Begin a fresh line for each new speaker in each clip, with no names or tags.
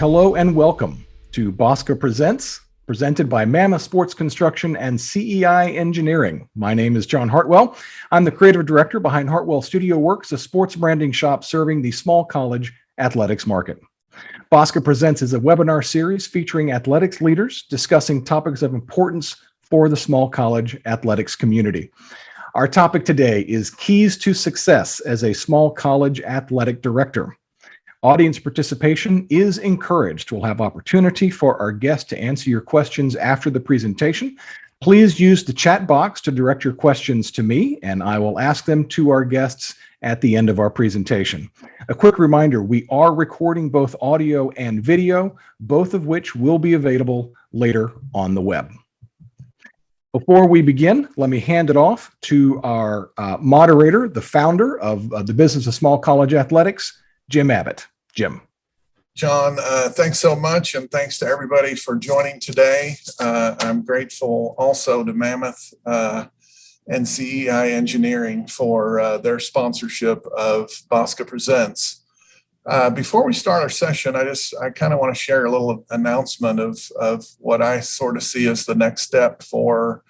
hello and welcome to BOSCA Presents, presented by Mammoth Sports Construction and CEI Engineering. My name is John Hartwell. I'm the creative director behind Hartwell Studio Works, a sports branding shop serving the small college athletics market. BOSCA Presents is a webinar series featuring athletics leaders discussing topics of importance for the small college athletics community. Our topic today is Keys to Success as a Small College Athletic Director. Audience participation is encouraged. We'll have opportunity for our guests to answer your questions after the presentation. Please use the chat box to direct your questions to me, and I will ask them to our guests at the end of our presentation. A quick reminder, we are recording both audio and video, both of which will be available later on the web. Before we begin, let me hand it off to our moderator, the founder of the Business of Small College Athletics, Jim Abbott. Jim.
John, thanks so much, and thanks to everybody for joining today. I'm grateful also to Mammoth and CEI Engineering for their sponsorship of BOSCA Presents. Before we start our session, I kind of want to share a little announcement of what I sort of see as the next step for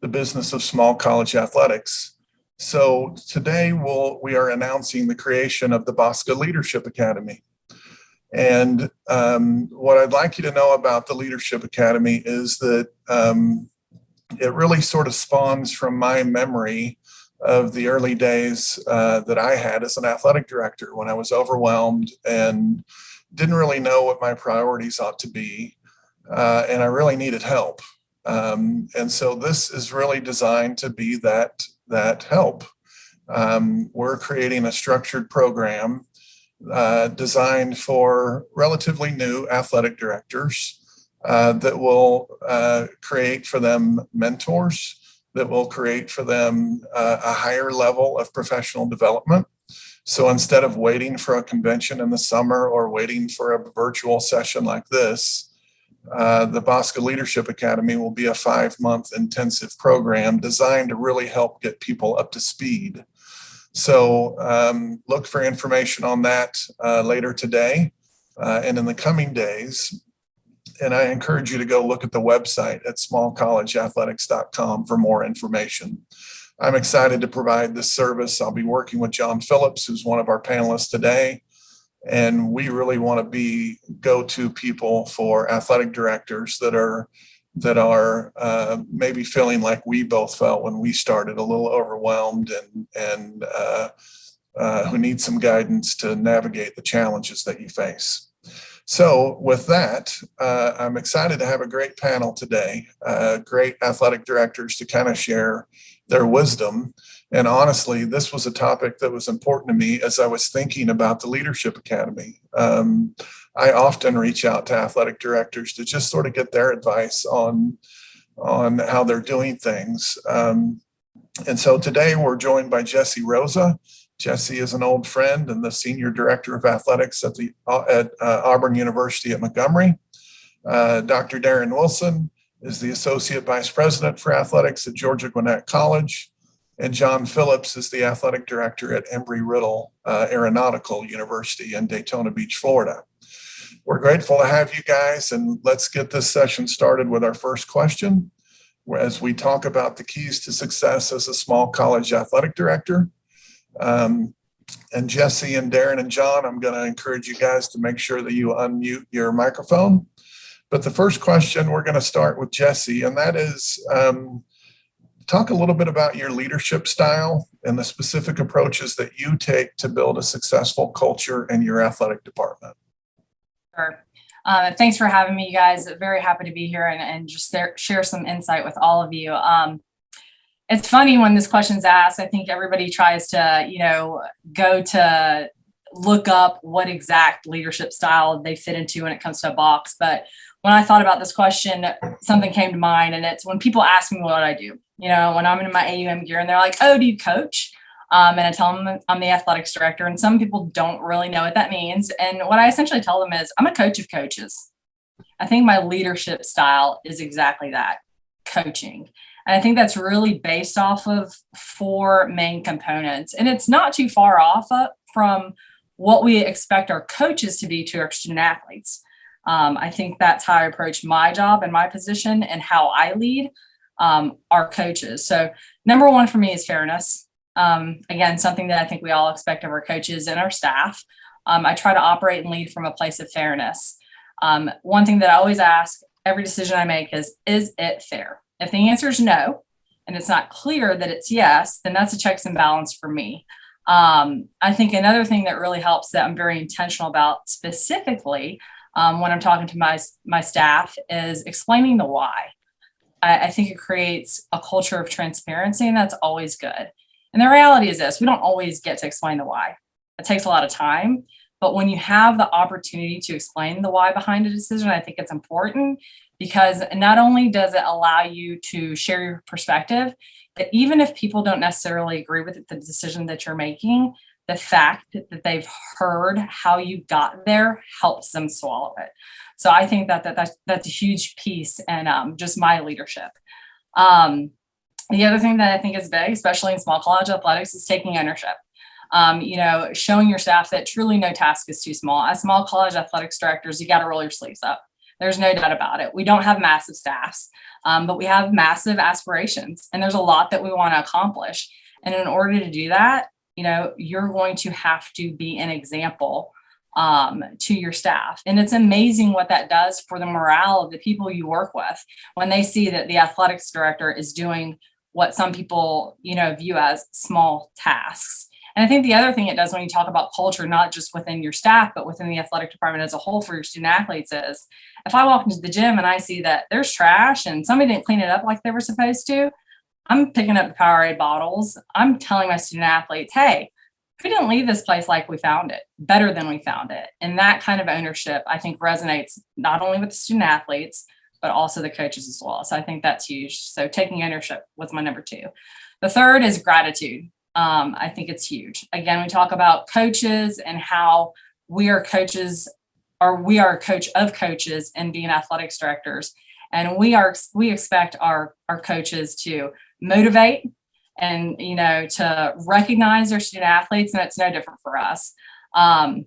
the business of small college athletics. So today we are announcing the creation of the BOSCA Leadership Academy. And what I'd like you to know about the Leadership Academy is that it really sort of spawns from my memory of the early days that I had as an athletic director when I was overwhelmed and didn't really know what my priorities ought to be. And I really needed help. And so this is really designed to be that help. We're creating a structured program designed for relatively new athletic directors that will create for them mentors, that will create for them a higher level of professional development. So instead of waiting for a convention in the summer or waiting for a virtual session like this, the BOSCA Leadership Academy will be a 5-month intensive program designed to really help get people up to speed. So look for information on that later today and in the coming days. And I encourage you to go look at the website at smallcollegeathletics.com for more information. I'm excited to provide this service. I'll be working with John Phillips, who's one of our panelists today. And we really want to be go-to people for athletic directors that are maybe feeling like we both felt when we started, a little overwhelmed and who need some guidance to navigate the challenges that you face. So with that, I'm excited to have a great panel today, great athletic directors to kind of share their wisdom. And honestly, this was a topic that was important to me as I was thinking about the Leadership Academy. I often reach out to athletic directors to just sort of get their advice on how they're doing things. And so today we're joined by Jessie Rosa. Jessie is an old friend and the Senior Director of Athletics at Auburn University at Montgomery. Dr. Darin Wilson is the Associate Vice President for Athletics at Georgia Gwinnett College. And John Phillips is the Athletic Director at Embry-Riddle Aeronautical University in Daytona Beach, Florida. We're grateful to have you guys, and let's get this session started with our first question, as we talk about the keys to success as a small college athletic director. And Jessie and Darin and John, I'm going to encourage you guys to make sure that you unmute your microphone. But the first question, we're going to start with Jessie, and that is, talk a little bit about your leadership style and the specific approaches that you take to build a successful culture in your athletic department.
Sure. Thanks for having me, you guys. Very happy to be here and just share some insight with all of you. It's funny when this question's asked, I think everybody tries to, go to look up what exact leadership style they fit into when it comes to a box. But when I thought about this question, something came to mind, and it's when people ask me what I do, when I'm in my AUM gear and they're like, oh, do you coach? And I tell them I'm the athletics director, and some people don't really know what that means. And what I essentially tell them is I'm a coach of coaches. I think my leadership style is exactly that, coaching. And I think that's really based off of 4 main components. And it's not too far off from what we expect our coaches to be to our student athletes. I think that's how I approach my job and my position and how I lead our coaches. So number one for me is fairness. Again, something that I think we all expect of our coaches and our staff. I try to operate and lead from a place of fairness. One thing that I always ask every decision I make is it fair? If the answer is no, and it's not clear that it's yes, then that's a checks and balance for me. I think another thing that really helps that I'm very intentional about specifically when I'm talking to my staff is explaining the why. I think it creates a culture of transparency, and that's always good. And the reality is this, we don't always get to explain the why. It takes a lot of time, but when you have the opportunity to explain the why behind a decision, I think it's important because not only does it allow you to share your perspective, but even if people don't necessarily agree with the decision that you're making, the fact that they've heard how you got there helps them swallow it. So I think that's a huge piece in just my leadership. The other thing that I think is big, especially in small college athletics, is taking ownership. Showing your staff that truly no task is too small. As small college athletics directors, you got to roll your sleeves up. There's no doubt about it. We don't have massive staffs, but we have massive aspirations, and there's a lot that we want to accomplish. And in order to do that, you're going to have to be an example to your staff. And it's amazing what that does for the morale of the people you work with when they see that the athletics director is doing what some people, view as small tasks. And I think the other thing it does when you talk about culture, not just within your staff, but within the athletic department as a whole for your student athletes is, if I walk into the gym and I see that there's trash and somebody didn't clean it up like they were supposed to, I'm picking up the Powerade bottles. I'm telling my student athletes, hey, we didn't leave this place like we found it, better than we found it. And that kind of ownership, I think, resonates not only with the student athletes, but also the coaches as well. So I think that's huge. So taking ownership was my number two. The third is gratitude. I think it's huge. Again, we talk about coaches and how we are coaches, or we are a coach of coaches and being athletics directors. And we expect our coaches to motivate and, to recognize their student athletes. And it's no different for us. I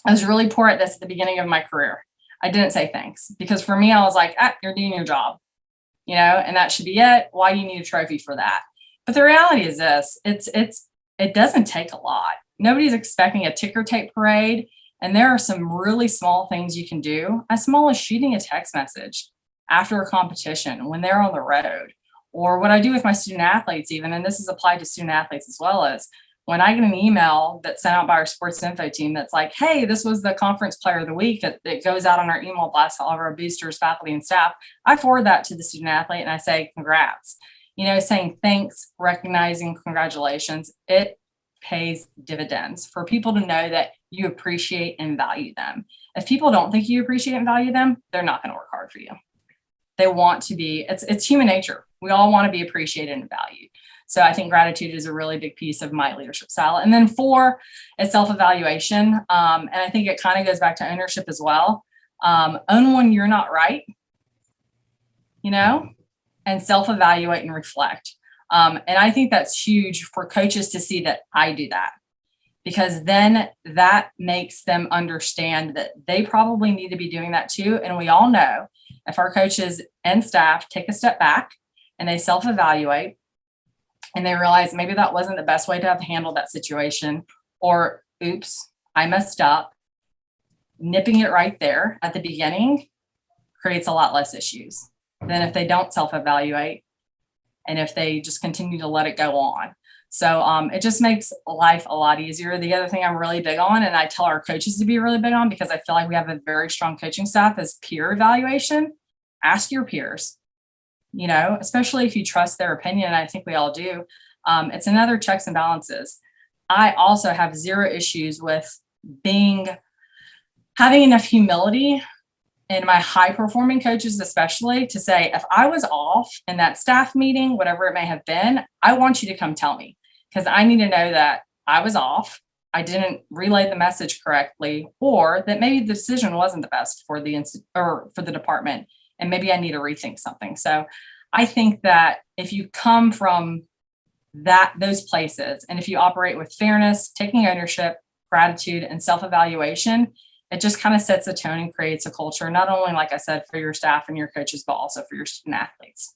was really poor at this at the beginning of my career. I didn't say thanks because for me, I was like, you're doing your job, and that should be it. Why do you need a trophy for that? But the reality is this, it doesn't take a lot. Nobody's expecting a ticker tape parade. And there are some really small things you can do, as small as shooting a text message after a competition when they're on the road, or what I do with my student athletes even, and this is applied to student athletes as well, as when I get an email that's sent out by our sports info team that's like, hey, this was the conference player of the week, that goes out on our email blast to all of our boosters, faculty, and staff, I forward that to the student athlete and I say, congrats. Saying thanks, recognizing, congratulations, it pays dividends for people to know that you appreciate and value them. If people don't think you appreciate and value them, they're not going to work hard for you. They want to be, it's human nature. We all want to be appreciated and valued. So I think gratitude is a really big piece of my leadership style. And then 4 is self-evaluation. And I think it kind of goes back to ownership as well. Own when you're not right, and self-evaluate and reflect. And I think that's huge for coaches to see that I do that, because then that makes them understand that they probably need to be doing that too. And we all know if our coaches and staff take a step back and they self-evaluate and they realize maybe that wasn't the best way to have handled that situation, or oops, I messed up, nipping it right there at the beginning creates a lot less issues than if they don't self-evaluate and if they just continue to let it go on. So it just makes life a lot easier. The other thing I'm really big on, and I tell our coaches to be really big on, because I feel like we have a very strong coaching staff, is peer evaluation. Ask your peers, especially if you trust their opinion. I think we all do. It's another checks and balances. I also have zero issues with having enough humility in my high performing coaches, especially, to say, if I was off in that staff meeting, whatever it may have been, I want you to come tell me, because I need to know that I was off, I didn't relay the message correctly, or that maybe the decision wasn't the best for the department, and maybe I need to rethink something. So I think that if you come from those places, and if you operate with fairness, taking ownership, gratitude, and self-evaluation, it just kind of sets a tone and creates a culture, not only, like I said, for your staff and your coaches, but also for your student athletes.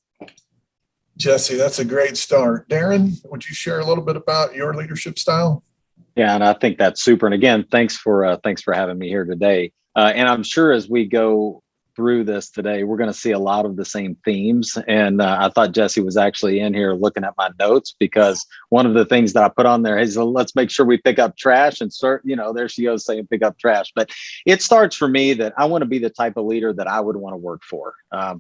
Jessie, that's a great start. Darin, would you share a little bit about your leadership style?
Yeah, and I think that's super. And again, thanks for having me here today. And I'm sure as we go through this today, we're going to see a lot of the same themes. And I thought Jessie was actually in here looking at my notes, because one of the things that I put on there is, let's make sure we pick up trash, and start, there she goes saying pick up trash. But it starts for me that I want to be the type of leader that I would want to work for.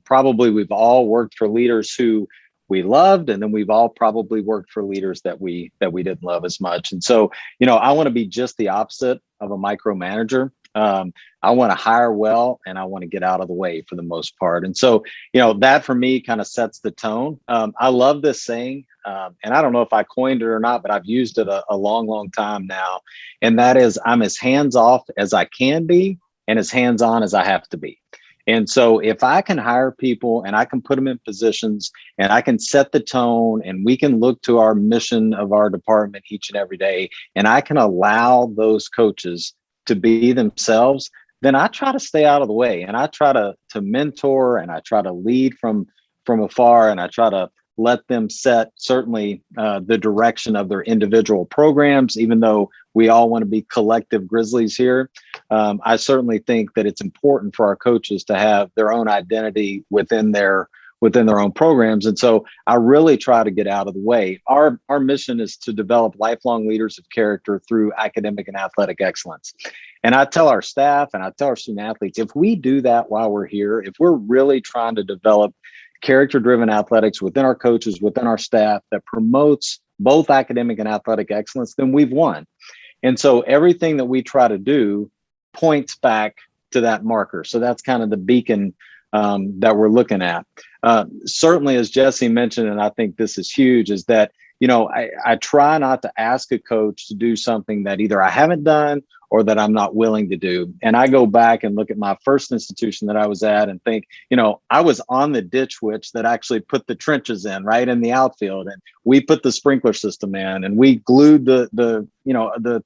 Probably we've all worked for leaders who we loved, and then we've all probably worked for leaders that we didn't love as much. And so, I want to be just the opposite of a micromanager. I want to hire well, and I want to get out of the way for the most part. And so, that for me kind of sets the tone. I love this saying, and I don't know if I coined it or not, but I've used it a long, long time now. And that is, I'm as hands off as I can be and as hands on as I have to be. And so if I can hire people and I can put them in positions and I can set the tone, and we can look to our mission of our department each and every day, and I can allow those coaches to be themselves, then I try to stay out of the way, and I try to mentor, and I try to lead from afar, and I try to let them set certainly the direction of their individual programs, even though we all want to be collective Grizzlies here. I certainly think that it's important for our coaches to have their own identity within their own programs. And so I really try to get out of the way. Our mission is to develop lifelong leaders of character through academic and athletic excellence. And I tell our staff and I tell our student athletes, if we do that while we're here, if we're really trying to develop character-driven athletics within our coaches, within our staff, that promotes both academic and athletic excellence, then we've won. And so everything that we try to do points back to that marker. So that's kind of the beacon that we're looking at. Certainly, as Jessie mentioned, and I think this is huge, is that, I try not to ask a coach to do something that either I haven't done or that I'm not willing to do. And I go back and look at my first institution that I was at and think, I was on the ditch witch that actually put the trenches in right in the outfield, and we put the sprinkler system in, and we glued the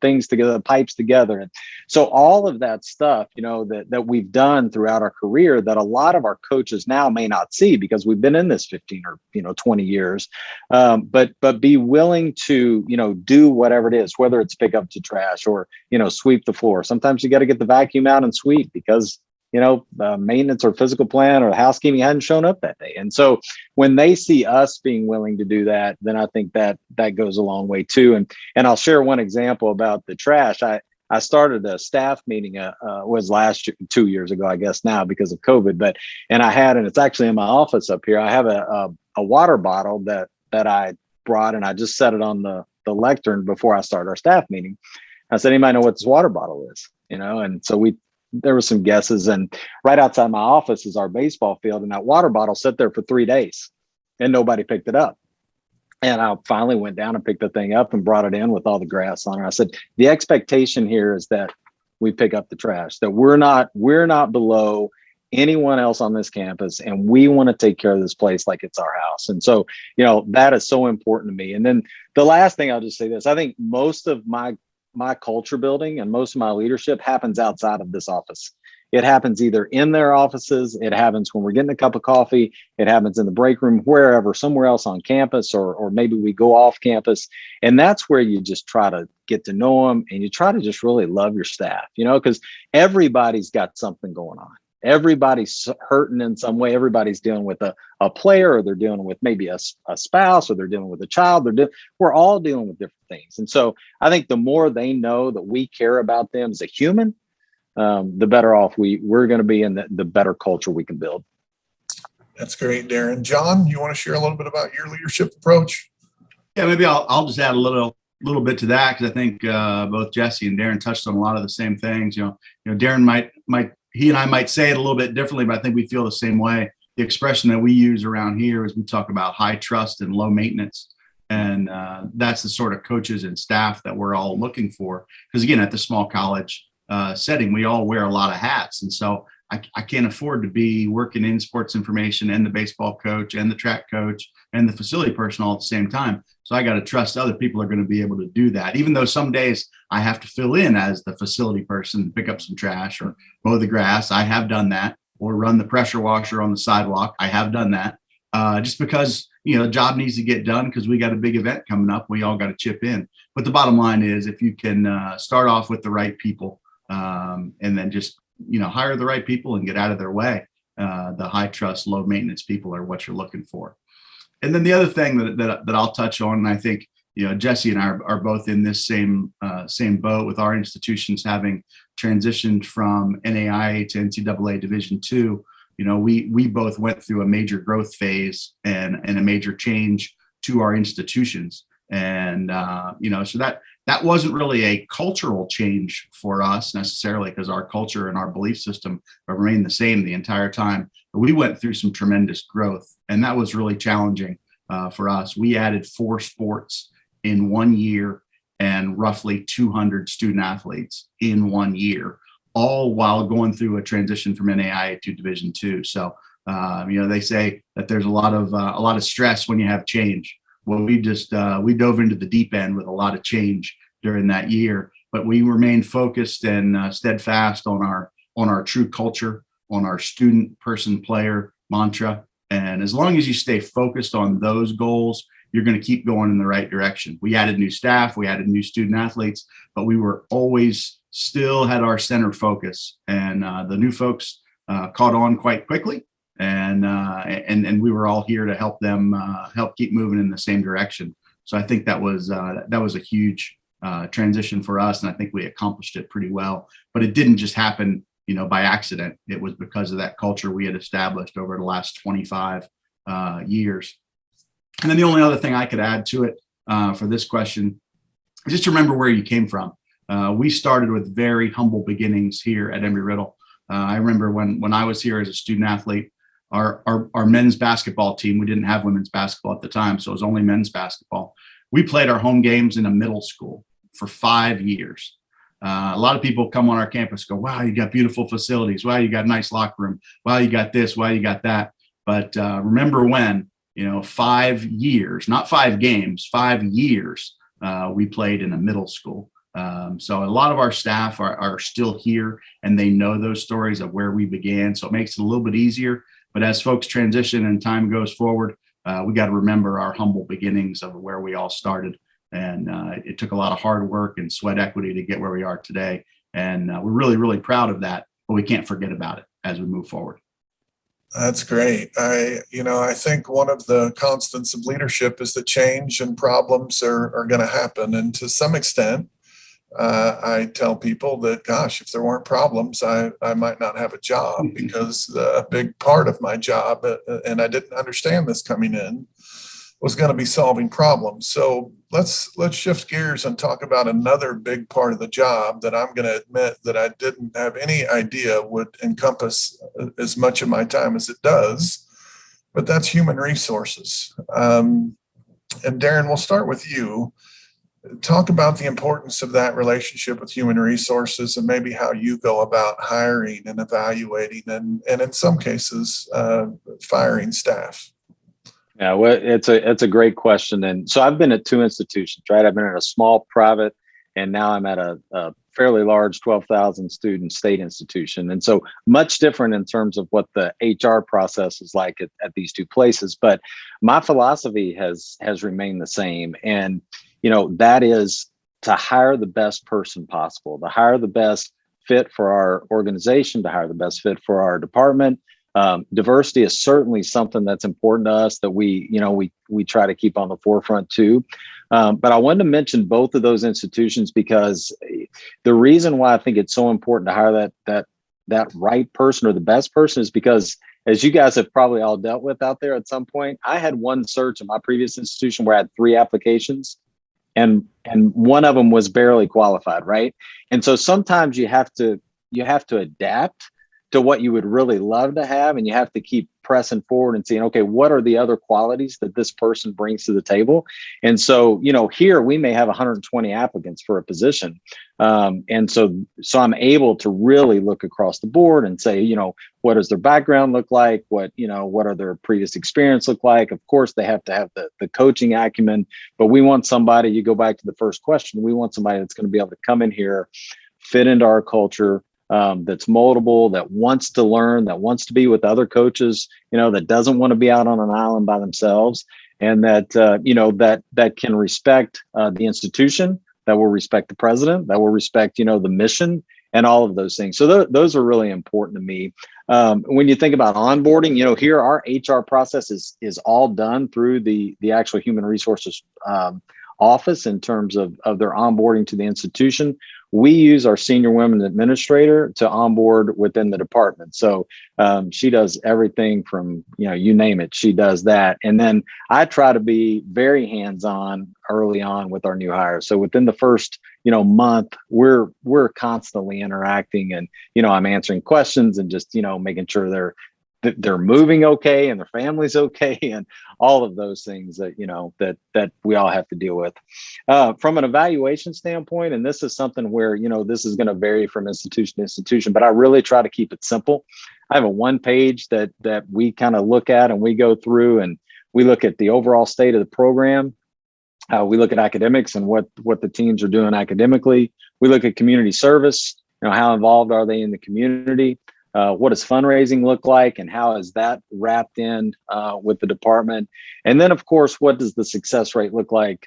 things together, the pipes together. And so all of that stuff, that we've done throughout our career, that a lot of our coaches now may not see because we've been in this 15 or 20 years, but be willing to do whatever it is, whether it's pick up the trash or sweep the floor. Sometimes you got to get the vacuum out and sweep because maintenance or physical plan or housekeeping hadn't shown up that day. And so when they see us being willing to do that, then I think that goes a long way too. And I'll share one example about the trash. I started a staff meeting, was last year, 2 years ago, I guess now because of COVID, and it's actually in my office up here. I have a water bottle that I brought, and I just set it on the lectern before I start our staff meeting. I said, anybody know what this water bottle is? And so there were some guesses, and right outside my office is our baseball field, and that water bottle sat there for 3 days and nobody picked it up. And I finally went down and picked the thing up and brought it in with all the grass on it. I said, the expectation here is that we pick up the trash, that we're not below anyone else on this campus, and we want to take care of this place like it's our house. And so, that is so important to me. And then the last thing, I'll just say this, I think most of my culture building and most of my leadership happens outside of this office. It happens either in their offices, it happens when we're getting a cup of coffee, it happens in the break room, wherever, somewhere else on campus, or maybe we go off campus. And that's where you just try to get to know them, and you try to just really love your staff, because everybody's got something going on. Everybody's hurting in some way. Everybody's dealing with a player, or they're dealing with maybe a spouse, or they're dealing with a child. We're all dealing with different things. And so I think the more they know that we care about them as a human, the better off we're going to be, and the better culture we can build.
That's great, Darin. John, you want to share a little bit about your leadership approach?
Yeah, maybe I'll just add a little bit to that, because I think both Jessie and Darin touched on a lot of the same things. Darin might he and I might say it a little bit differently, but I think we feel the same way. The expression that we use around here is we talk about high trust and low maintenance. And that's the sort of coaches and staff that we're all looking for. Because again, at the small college setting, we all wear a lot of hats. And so I can't afford to be working in sports information and the baseball coach and the track coach and the facility person all at the same time. So I got to trust other people are going to be able to do that. Even though some days I have to fill in as the facility person, pick up some trash or mow the grass. I have done that, or run the pressure washer on the sidewalk. I have done that just because, the job needs to get done because we got a big event coming up. We all got to chip in. But the bottom line is, if you can start off with the right people and then just hire the right people and get out of their way. The high trust, low maintenance people are what you're looking for. And then the other thing that I'll touch on, and I think Jessie and I are both in this same boat with our institutions having transitioned from NAIA to NCAA Division II. We both went through a major growth phase and a major change to our institutions, and so that wasn't really a cultural change for us necessarily, because our culture and our belief system remained the same the entire time. But we went through some tremendous growth, and that was really challenging for us. We added 4 sports in 1 year and roughly 200 student athletes in 1 year, all while going through a transition from NAIA to Division II. So, they say that there's a lot of stress when you have change. Well, we dove into the deep end with a lot of change during that year, but we remained focused and steadfast on our true culture, on our student, person, player mantra. And as long as you stay focused on those goals, you're going to keep going in the right direction. We added new staff, we added new student athletes, but we were always still had our center focus. And the new folks caught on quite quickly. And we were all here to help them help keep moving in the same direction. So I think that was a huge transition for us, and I think we accomplished it pretty well. But it didn't just happen, by accident. It was because of that culture we had established over the last 25 years. And then the only other thing I could add to it for this question is just to remember where you came from. We started with very humble beginnings here at Embry-Riddle. I remember when I was here as a student athlete. Our men's basketball team, we didn't have women's basketball at the time, so it was only men's basketball. We played our home games in a middle school for 5 years. A lot of people come on our campus, go, wow, you got beautiful facilities. Wow, you got a nice locker room. Wow, you got this. Wow, you got that. But remember when, 5 years, not 5 games, 5 years, we played in a middle school. So a lot of our staff are still here, and they know those stories of where we began. So it makes it a little bit easier. But as folks transition and time goes forward, we got to remember our humble beginnings of where we all started. And it took a lot of hard work and sweat equity to get where we are today. And we're really, really proud of that, but we can't forget about it as we move forward.
That's great. I think one of the constants of leadership is that change and problems are going to happen. And to some extent, I tell people that, gosh, if there weren't problems, I might not have a job, because a big part of my job, and I didn't understand this coming in, was going to be solving problems. So let's shift gears and talk about another big part of the job that I'm going to admit that I didn't have any idea would encompass as much of my time as it does, but that's human resources. And Darin, we'll start with you. Talk about the importance of that relationship with human resources, and maybe how you go about hiring and evaluating and in some cases, firing staff.
Yeah, well, it's a great question. And so I've been at 2 institutions, right? I've been at a small private, and now I'm at a fairly large 12,000 student state institution. And so much different in terms of what the HR process is like at these 2 places. But my philosophy has remained the same. And that is to hire the best person possible, to hire the best fit for our organization, to hire the best fit for our department. Diversity is certainly something that's important to us that we try to keep on the forefront too. But I wanted to mention both of those institutions because the reason why I think it's so important to hire that right person or the best person is because, as you guys have probably all dealt with out there at some point, I had one search in my previous institution where I had 3 applications. And one of them was barely qualified, right? And so sometimes you have to adapt to what you would really love to have. And you have to keep pressing forward and seeing, okay, what are the other qualities that this person brings to the table? And so, here we may have 120 applicants for a position. And so I'm able to really look across the board and say, what does their background look like? What are their previous experience look like? Of course, they have to have the coaching acumen, but we want somebody, you go back to the first question, we want somebody that's going to be able to come in here, fit into our culture, that's moldable, that wants to learn, that wants to be with other coaches, that doesn't want to be out on an island by themselves, and that, that can respect the institution, that will respect the president, that will respect, the mission and all of those things. So those are really important to me. When you think about onboarding, here our HR process is all done through the actual human resources office in terms of their onboarding to the institution. We use our senior women administrator to onboard within the department. So she does everything from, you name it, she does that. And then I try to be very hands-on early on with our new hires. So within the first, month, we're constantly interacting, and, I'm answering questions and just, making sure they're moving okay and their family's okay, and all of those things that that we all have to deal with. From an evaluation standpoint, and this is something where this is going to vary from institution to institution, but I really try to keep it simple. I have a one page that we kind of look at, and we go through and we look at the overall state of the program. We look at academics and what the teams are doing academically. We look at community service. How involved are they in the community? What does fundraising look like, and how is that wrapped in with the department? And then, of course, what does the success rate look like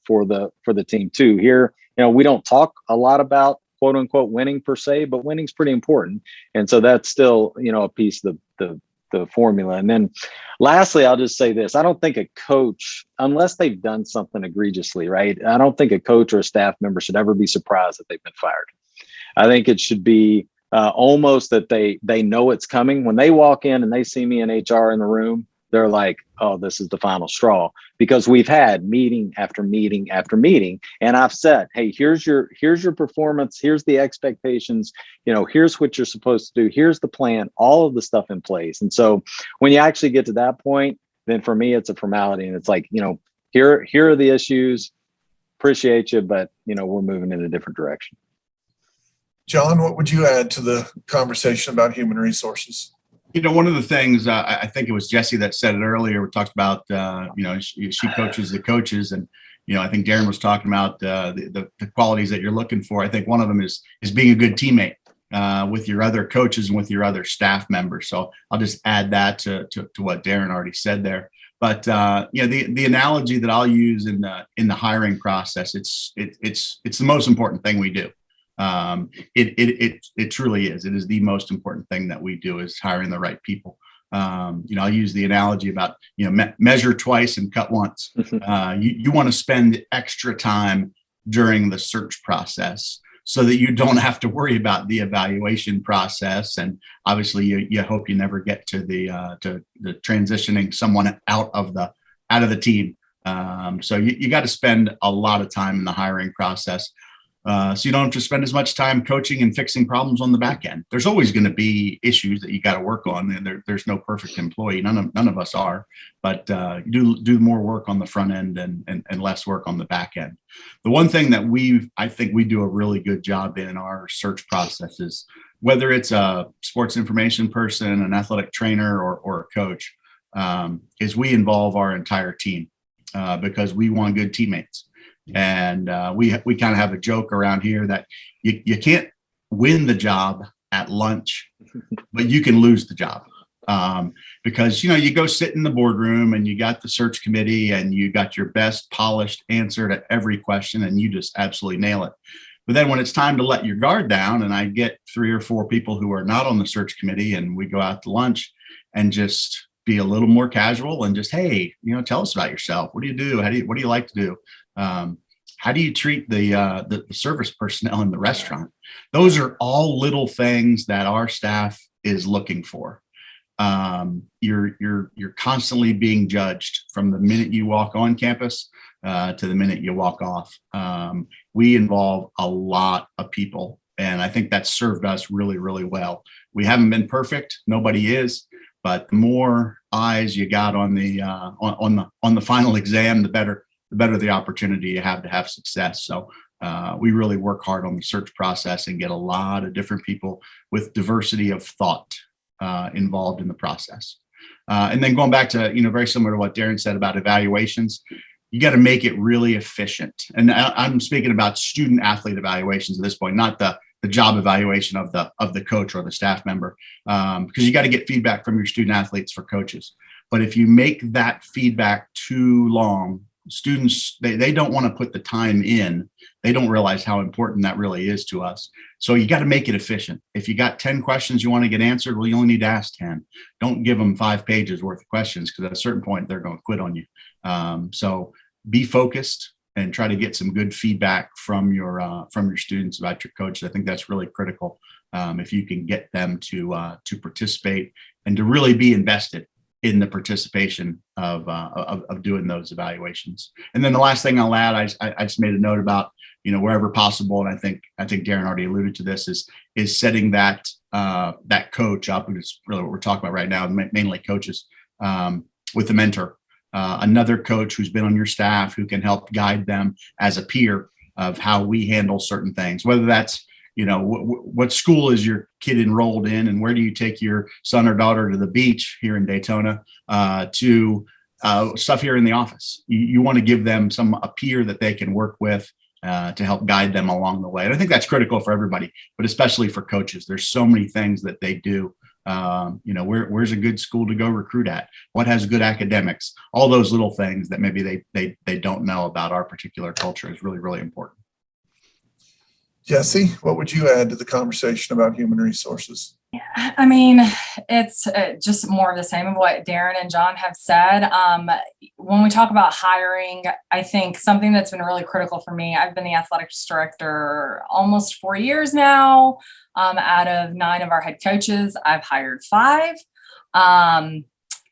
for the team too? Here, we don't talk a lot about quote unquote winning per se, but winning's pretty important, and so that's still a piece of the formula. And then, lastly, I'll just say this: I don't think a coach, unless they've done something egregiously, right? I don't think a coach or a staff member should ever be surprised that they've been fired. I think it should be almost that they know it's coming. When they walk in and they see me in HR in the room, they're like, oh, this is the final straw, because we've had meeting after meeting after meeting. And I've said, hey, here's your performance. Here's the expectations. Here's what you're supposed to do. Here's the plan, all of the stuff in place. And so when you actually get to that point, then for me, it's a formality. And it's like, here are the issues. Appreciate you, but, we're moving in a different direction.
John, what would you add to the conversation about human resources?
One of the things, I think it was Jessie that said it earlier, we talked about, she coaches the coaches. And, I think Darin was talking about the qualities that you're looking for. I think one of them is being a good teammate with your other coaches and with your other staff members. So I'll just add that to what Darin already said there. But, the analogy that I'll use in the hiring process, it's the most important thing we do. It truly is. It is the most important thing that we do, is hiring the right people. I'll use the analogy about, measure twice and cut once. You want to spend extra time during the search process so that you don't have to worry about the evaluation process. And obviously you hope you never get to the transitioning someone out of the team. So you got to spend a lot of time in the hiring process. So you don't have to spend as much time coaching and fixing problems on the back end. There's always going to be issues that you got to work on, and there's no perfect employee. None of us are, but you do more work on the front end and less work on the back end. The one thing that I think we do a really good job in our search processes, whether it's a sports information person, an athletic trainer, or a coach, is we involve our entire team because we want good teammates. And we kind of have a joke around here that you can't win the job at lunch, but you can lose the job because, you go sit in the boardroom and you got the search committee and you got your best polished answer to every question and you just absolutely nail it. But then when it's time to let your guard down, and I get 3 or 4 people who are not on the search committee and we go out to lunch and just be a little more casual and just, hey, tell us about yourself. What do you do? What do you like to do? How do you treat the service personnel in the restaurant? Those are all little things that our staff is looking for. You're constantly being judged from the minute you walk on campus to the minute you walk off. We involve a lot of people And I think that's served us really, really well. We haven't been perfect. Nobody is. But the more eyes you got on the final exam, the better the opportunity you have to have success. So we really work hard on the search process and get a lot of different people with diversity of thought involved in the process. And then going back to, very similar to what Darin said about evaluations, you got to make it really efficient. And I'm speaking about student athlete evaluations at this point, not the job evaluation of the coach or the staff member, because you got to get feedback from your student athletes for coaches. But if you make that feedback too long, students, they don't want to put the time in. They don't realize how important that really is to us. So you got to make it efficient. If you got 10 questions you want to get answered, well, you only need to ask 10. Don't give them 5 pages worth of questions, because at a certain point they're going to quit on you. So be focused and try to get some good feedback from your students about your coach. I think that's really critical. If you can get them to participate and to really be invested in the participation of doing those evaluations. And then the last thing I'll add, I just made a note about, wherever possible, and I think Darin already alluded to this, is setting that coach up, and it's really what we're talking about right now, mainly coaches, with a mentor. Another coach who's been on your staff who can help guide them as a peer of how we handle certain things, whether that's, what school is your kid enrolled in, and where do you take your son or daughter to the beach here in Daytona, to stuff here in the office. You want to give them a peer that they can work with to help guide them along the way. And I think that's critical for everybody, but especially for coaches. There's so many things that they do. Where's a good school to go recruit at? What has good academics? All those little things that maybe they don't know about our particular culture is really, really important.
Jessie, what would you add to the conversation about human resources?
I mean, it's just more of the same of what Darin and John have said. When we talk about hiring, I think something that's been really critical for me, I've been the athletics director almost 4 years now. Out of 9 of our head coaches, I've hired 5.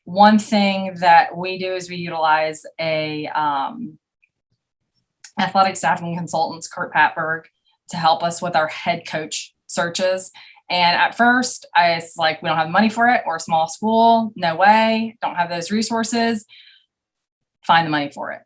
One thing that we do is we utilize a athletic staffing consultant, Kurt Patberg, to help us with our head coach searches. And at first, I was like, we don't have money for it. We're a small school. No way. Don't have those resources. Find the money for it.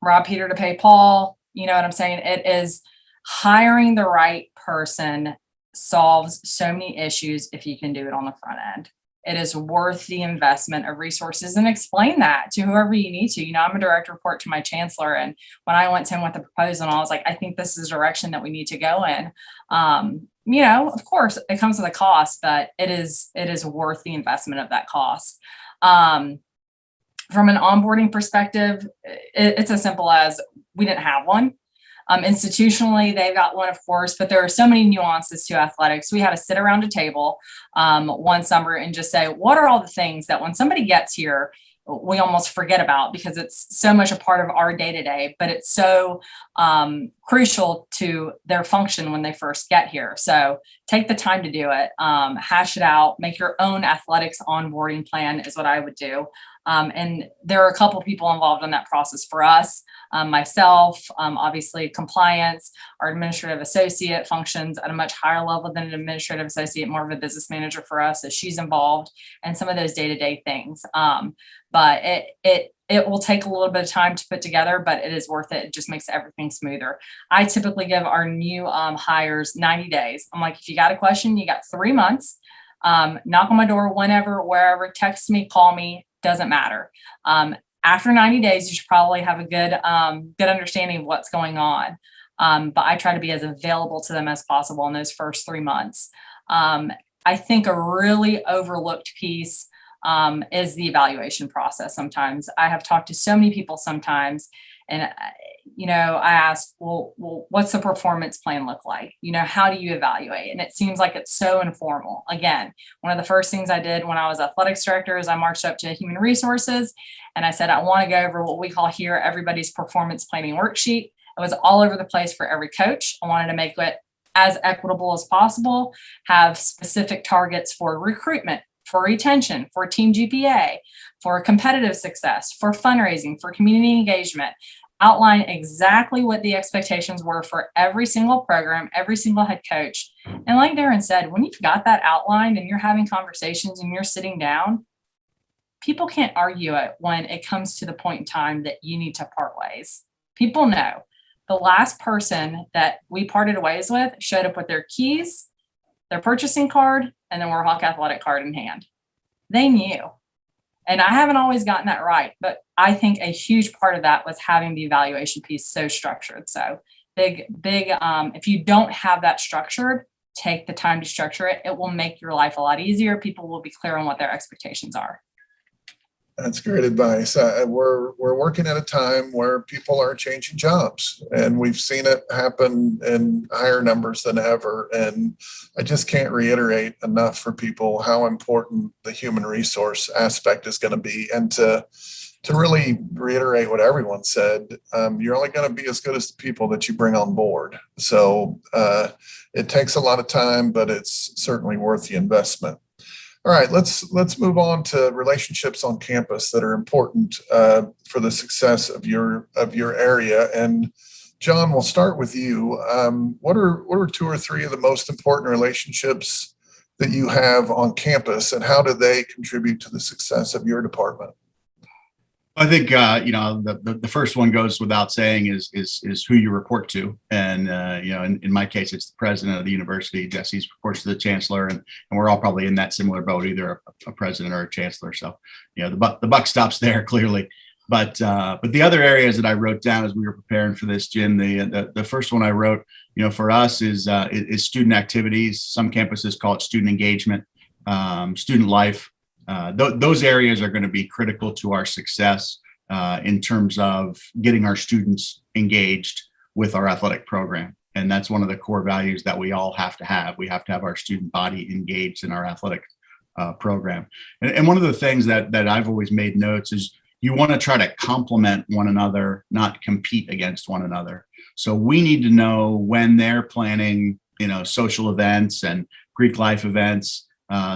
Rob Peter to pay Paul. You know what I'm saying? It is hiring the right person solves so many issues if you can do it on the front end. It is worth the investment of resources, and explain that to whoever you need to. I'm a direct report to my chancellor. And when I went to him with the proposal, I was like, I think this is the direction that we need to go in. Of course it comes with a cost, but it is worth the investment of that cost. From an onboarding perspective, it's as simple as we didn't have one. Institutionally, they've got one, of course, but there are so many nuances to athletics. We had to sit around a table one summer and just say, what are all the things that when somebody gets here, we almost forget about, because it's so much a part of our day-to-day, but it's so crucial to their function when they first get here. So take the time to do it, hash it out, make your own athletics onboarding plan is what I would do. And there are a couple people involved in that process for us. Myself, obviously compliance, our administrative associate functions at a much higher level than an administrative associate, more of a business manager for us, as she's involved in some of those day-to-day things. But it will take a little bit of time to put together, but it is worth it. It just makes everything smoother. I typically give our new hires 90 days. I'm like, if you got a question, you got 3 months. Knock on my door whenever, wherever, text me, call me, doesn't matter. After 90 days, you should probably have a good understanding of what's going on. But I try to be as available to them as possible in those first 3 months. I think a really overlooked piece is the evaluation process. Sometimes I have talked to so many people sometimes, and I ask, well, what's the performance plan look like? How do you evaluate? And it seems like it's so informal. Again, one of the first things I did when I was athletics director is I marched up to human resources and I said, I want to go over what we call here everybody's performance planning worksheet. It was all over the place for every coach. I wanted to make it as equitable as possible, have specific targets for recruitment, for retention, for team GPA, for competitive success, for fundraising, for community engagement. outline exactly what the expectations were for every single program, every single head coach. And like Darin said, when you've got that outlined and you're having conversations and you're sitting down, people can't argue it when it comes to the point in time that you need to part ways. People know. The last person that we parted ways with showed up with their keys, their purchasing card, and the Warhawk athletic card in hand. They knew. And I haven't always gotten that right, but I think a huge part of that was having the evaluation piece so structured. So big, if you don't have that structured, take the time to structure it. It will make your life a lot easier. People will be clear on what their expectations are.
That's great advice. We're working at a time where people are changing jobs, and we've seen it happen in higher numbers than ever. And I just can't reiterate enough for people how important the human resource aspect is going to be. And to really reiterate what everyone said, you're only going to be as good as the people that you bring on board. So it takes a lot of time, but it's certainly worth the investment. All right, let's move on to relationships on campus that are important for the success of your area. And John, we'll start with you. What are 2 or 3 of the most important relationships that you have on campus, and how do they contribute to the success of your department?
I think the first one goes without saying is who you report to, and in my case it's the president of the university. Jessie's reports to the chancellor, and we're all probably in that similar boat, either a president or a chancellor. So the buck stops there clearly. But the other areas that I wrote down as we were preparing for this, Jim, the first one I wrote, for us is student activities. Some campuses call it student engagement, student life. Those areas are going to be critical to our success in terms of getting our students engaged with our athletic program. And that's one of the core values that we all have to have. We have to have our student body engaged in our athletic program. And one of the things that I've always made notes is you want to try to complement one another, not compete against one another. So we need to know when they're planning, social events and Greek life events,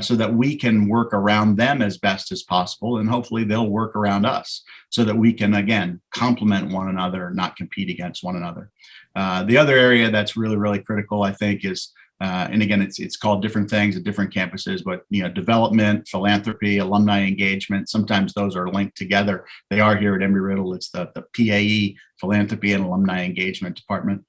so that we can work around them as best as possible. And hopefully they'll work around us so that we can, again, complement one another, not compete against one another. The other area that's really, really critical, I think, is, and again, it's called different things at different campuses, but, development, philanthropy, alumni engagement, sometimes those are linked together. They are here at Embry-Riddle. It's the PAE, Philanthropy and Alumni Engagement Department.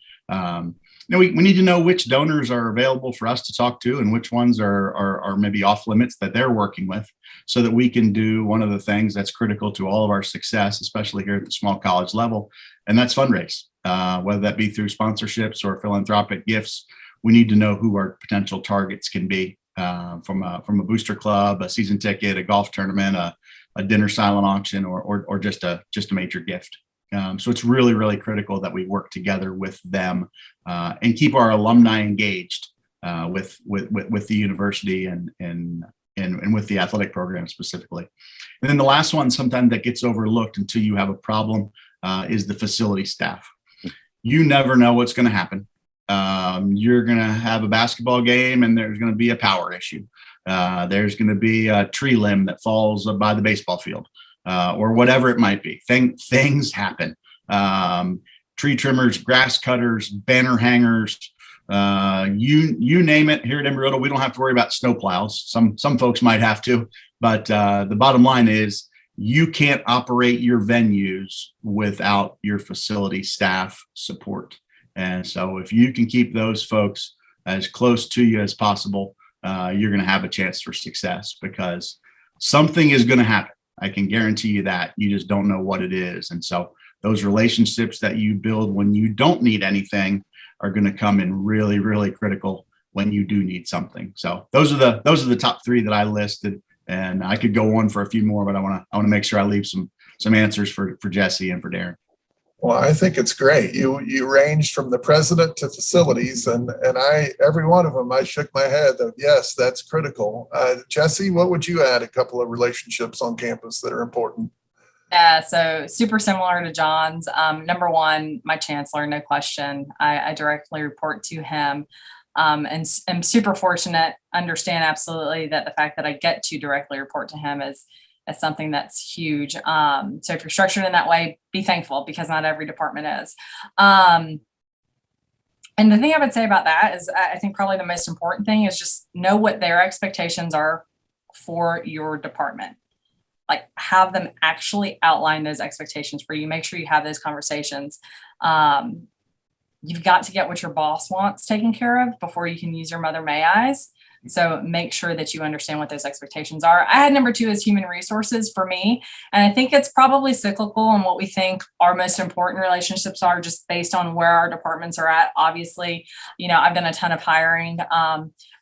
We need to know which donors are available for us to talk to and which ones are maybe off limits that they're working with, so that we can do one of the things that's critical to all of our success, especially here at the small college level, and that's fundraise, whether that be through sponsorships or philanthropic gifts. We need to know who our potential targets can be, from a booster club, a season ticket, a golf tournament, a dinner silent auction, or just a major gift. So it's really, really critical that we work together with them and keep our alumni engaged with the university and with the athletic program specifically. And then the last one, sometimes that gets overlooked until you have a problem, is the facility staff. You never know what's going to happen. You're going to have a basketball game and there's going to be a power issue. There's going to be a tree limb that falls by the baseball field. Or whatever it might be. Things happen. Tree trimmers, grass cutters, banner hangers, you name it. Here at Embry-Riddle, we don't have to worry about snow plows. Some folks might have to, but the bottom line is you can't operate your venues without your facility staff support. And so if you can keep those folks as close to you as possible, you're going to have a chance for success, because something is going to happen. I can guarantee you that. You just don't know what it is. And so those relationships that you build when you don't need anything are going to come in really, really critical when you do need something. So those are the top 3 that I listed, and I could go on for a few more, but I want to make sure I leave some answers for Jessie and for Darin.
Well, I think it's great. You ranged from the president to facilities, and every one of them, I shook my head that yes, that's critical. Jessie, what would you add? A couple of relationships on campus that are important.
Yeah, so super similar to John's. Number one, my chancellor, no question. I directly report to him, and I'm super fortunate. Understand absolutely that the fact that I get to directly report to him is is something that's huge. So if you're structured in that way, be thankful, because not every department is. And the thing I would say about that is, I think probably the most important thing is just know what their expectations are for your department. Like, have them actually outline those expectations for you. Make sure you have those conversations. You've got to get what your boss wants taken care of before you can use your mother may I's. So make sure that you understand what those expectations are. I had number 2 as human resources for me. And I think it's probably cyclical on what we think our most important relationships are, just based on where our departments are at. Obviously, I've done a ton of hiring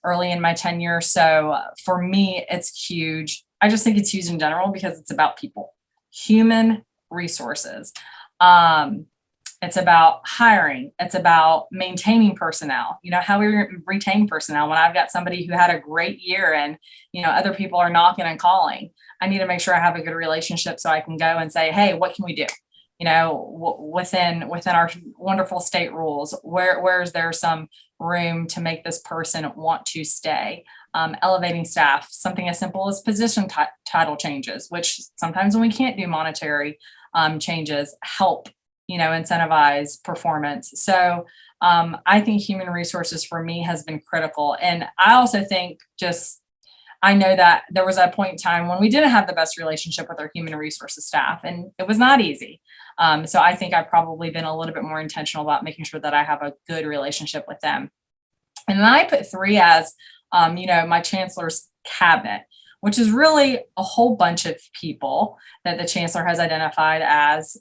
early in my tenure. So for me, it's huge. I just think it's huge in general because it's about people, human resources. It's about hiring. It's about maintaining personnel. How we retain personnel. When I've got somebody who had a great year and, other people are knocking and calling, I need to make sure I have a good relationship so I can go and say, hey, what can we do? Within our wonderful state rules, where is there some room to make this person want to stay? Elevating staff, something as simple as position title changes, which sometimes when we can't do monetary changes, help incentivize performance. So I think human resources for me has been critical. And I also think I know that there was a point in time when we didn't have the best relationship with our human resources staff, and it was not easy. So I think I've probably been a little bit more intentional about making sure that I have a good relationship with them. And then I put 3 as, my chancellor's cabinet, which is really a whole bunch of people that the chancellor has identified as,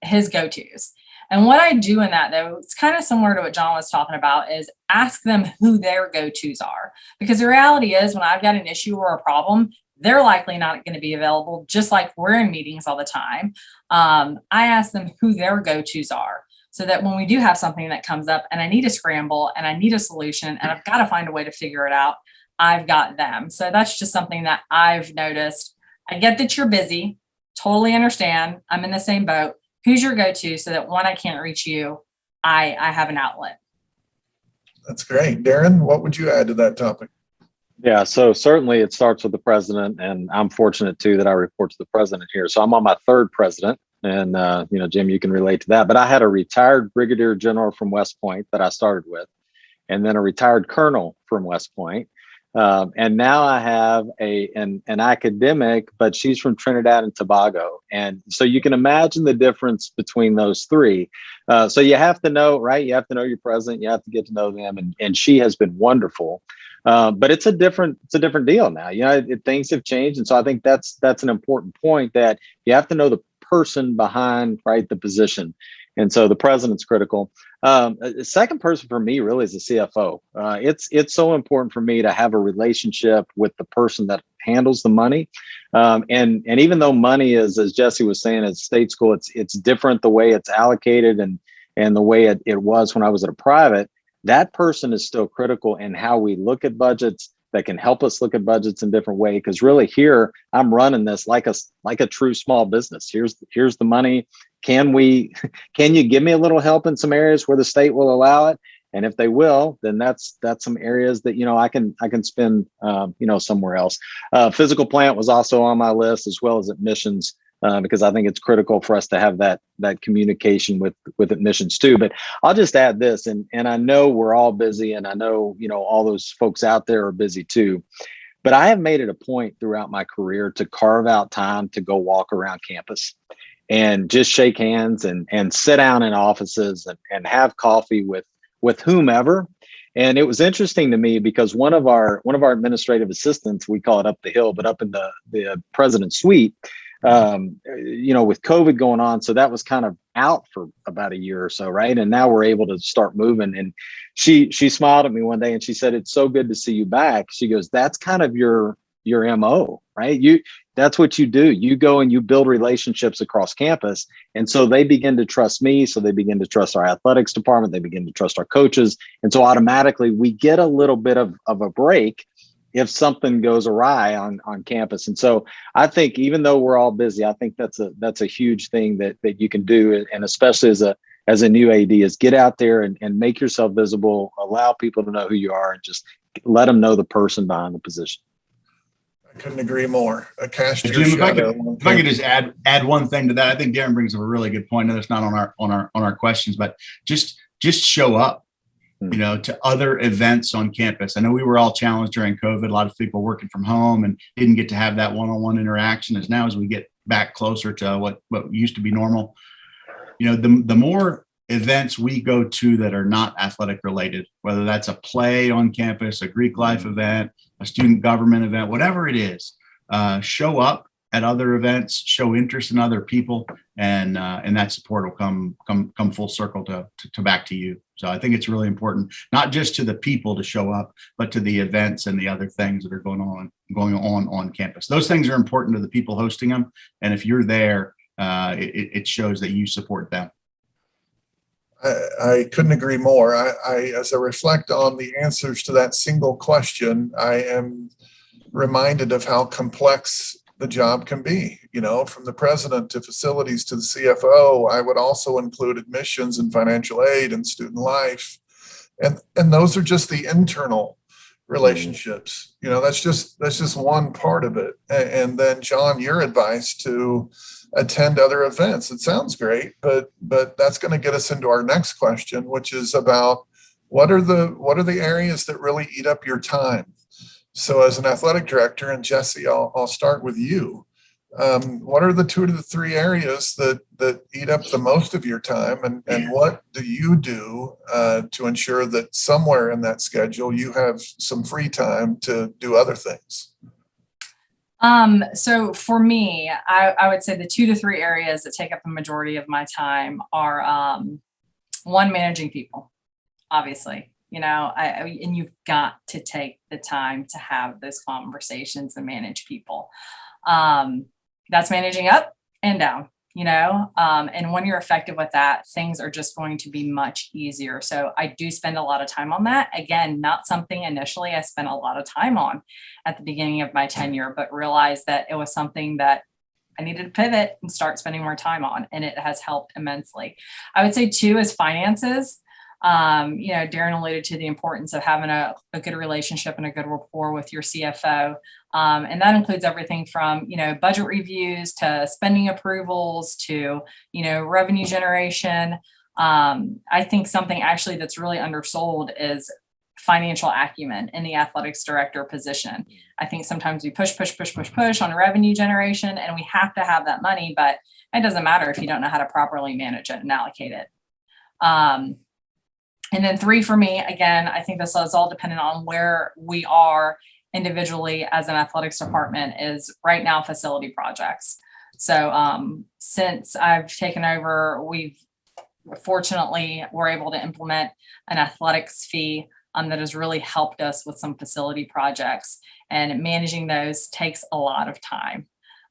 his go-tos. And what I do in that, though, it's kind of similar to what John was talking about, is ask them who their go-tos are. Because the reality is, when I've got an issue or a problem, they're likely not going to be available, just like we're in meetings all the time. I ask them who their go-tos are, so that when we do have something that comes up and I need a scramble and I need a solution and I've got to find a way to figure it out, I've got them. So that's just something that I've noticed. I get that you're busy. Totally understand. I'm in the same boat. Who's your go-to, so that when I can't reach you, I have an outlet?
That's great. Darin, what would you add to that topic?
Yeah, so certainly it starts with the president, and I'm fortunate too that I report to the president here. So I'm on my 3rd president, and Jim, you can relate to that. But I had a retired brigadier general from West Point that I started with, and then a retired colonel from West Point. And now I have an academic, but she's from Trinidad and Tobago. And so you can imagine the difference between those 3. So you have to know, right? You have to know your president. You have to get to know them. And she has been wonderful. But it's a different deal now. Things have changed. And so I think that's an important point, that you have to know the person behind, right, the position. And so the president's critical. The second person for me really is the CFO. It's so important for me to have a relationship with the person that handles the money. And even though money is, as Jessie was saying, at state school, it's different the way it's allocated and the way it was when I was at a private. That person is still critical in how we look at budgets, that can help us look at budgets in different ways. Because really here, I'm running this like a true small business. Here's the money. Can you give me a little help in some areas where the state will allow it? And if they will, then that's some areas that, I can spend, somewhere else. Physical plant was also on my list, as well as admissions, because I think it's critical for us to have that communication with admissions too. But I'll just add this, and I know we're all busy, and I know, all those folks out there are busy too. But I have made it a point throughout my career to carve out time to go walk around campus and just shake hands and sit down in offices and have coffee with whomever. And it was interesting to me because one of our administrative assistants, we call it up the hill, but up in the president's suite, with COVID going on. So that was kind of out for about a year or so. Right. And now we're able to start moving. And she smiled at me one day and she said, "It's so good to see you back." She goes, "That's kind of your MO, right? That's what you do. You go and you build relationships across campus. And so they begin to trust me. So they begin to trust our athletics department. They begin to trust our coaches. And so automatically we get a little bit of a break if something goes awry on campus. And so I think even though we're all busy, I think that's a huge thing that you can do. And especially as a new AD, is get out there and make yourself visible, allow people to know who you are, and just let them know the person behind the position.
I couldn't agree more. A cast your
Jim, if I
shadow.
could, if I could just add one thing to that, I think Darin brings up a really good point. And it's not on our questions, but just show up, to other events on campus. I know we were all challenged during COVID. A lot of people working from home and didn't get to have that one-on-one interaction. As we get back closer to what used to be normal, the more events we go to that are not athletic related, whether that's a play on campus, a Greek life event, a student government event, whatever it is, show up at other events, show interest in other people, and that support will come full circle to back to you. So I think it's really important, not just to the people to show up, but to the events and the other things that are going on campus. Those things are important to the people hosting them, and if you're there, it shows that you support them.
I couldn't agree more. As I reflect on the answers to that single question, I am reminded of how complex the job can be, from the president to facilities to the CFO. I would also include admissions and financial aid and student life. And those are just the internal relationships. That's just one part of it. And then, John, your advice to attend other events. It sounds great, but that's going to get us into our next question, which is about what are the areas that really eat up your time? So as an athletic director, and Jessie, I'll start with you. What are the 2 to 3 areas that eat up the most of your time, and what do you do to ensure that somewhere in that schedule you have some free time to do other things?
So for me, I would say the 2 to 3 areas that take up the majority of my time are, one, managing people, obviously, and you've got to take the time to have those conversations and manage people. That's managing up and down, and when you're effective with that, things are just going to be much easier. So I do spend a lot of time on that. Again, not something initially I spent a lot of time on at the beginning of my tenure, but realized that it was something that I needed to pivot and start spending more time on, and it has helped immensely. I would say 2 is finances. Darin alluded to the importance of having a good relationship and a good rapport with your CFO. And that includes everything from, budget reviews to spending approvals to, revenue generation. I think something actually that's really undersold is financial acumen in the athletics director position. I think sometimes we push on revenue generation, and we have to have that money, but it doesn't matter if you don't know how to properly manage it and allocate it. And then 3 for me, again, I think this is all dependent on where we are individually as an athletics department, is right now facility projects. So since I've taken over, we're able to implement an athletics fee that has really helped us with some facility projects, and managing those takes a lot of time.